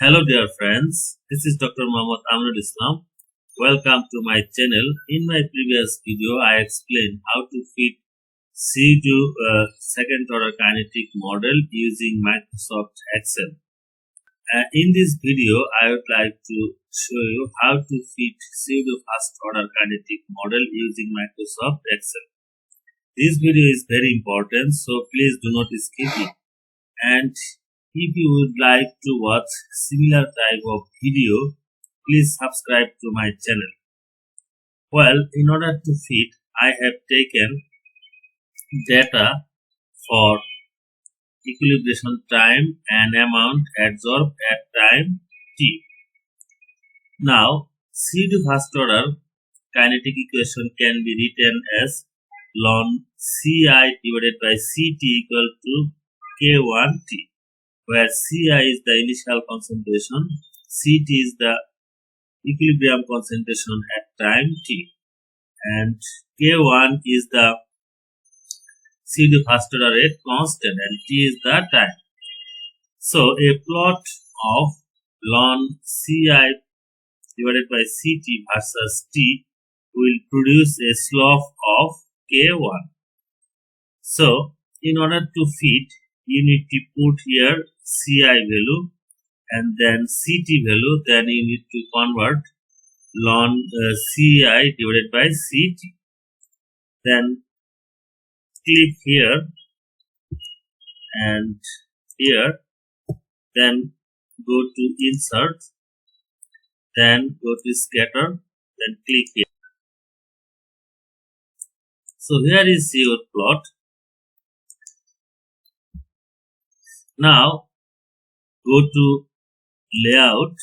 Hello dear friends, this is Dr. Mohammad Aminulchem. Welcome to my channel. In my previous video, I explained how to fit Pseudo second order kinetic model using Microsoft Excel. In this video, I would like to show you how to fit Pseudo first order kinetic model using Microsoft Excel. This video is very important, so please do not skip it. And if you would like to watch similar type of video, please subscribe to my channel. Well, in order to fit, I have taken data for equilibration time and amount adsorbed at time t. Now, Pseudo first order kinetic equation can be written as ln Ci divided by Ct equal to K1T, where Ci is the initial concentration, Ct is the equilibrium concentration at time t, and K1 is the Pseudo first order rate constant and t is the time. So a plot of ln Ci divided by Ct versus t will produce a slope of K1. So in order to fit, you need to put here Ci value and then Ct value, then you need to convert ln Ci divided by Ct. Then click here and here, then go to insert, then go to scatter, then click here. So here is your plot. Now go to layout,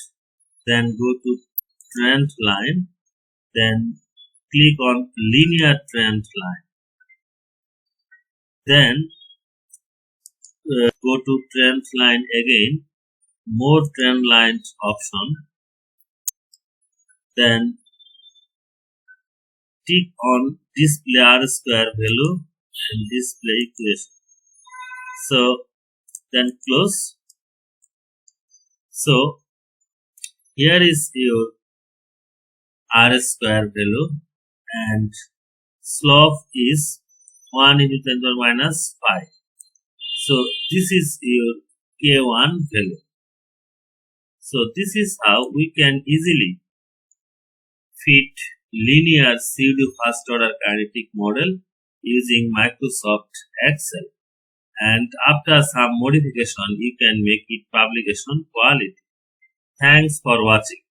then go to trend line, then click on linear trend line. Then go to trend line again, more trend lines option, then tick on display R square value and display equation. So then close. So here is your R square value and slope is 1 into 10 to the minus 5. So this is your K1 value. So this is how we can easily fit linear Pseudo first order kinetic model using Microsoft Excel. And after some modification, you can make it publication quality. Thanks for watching.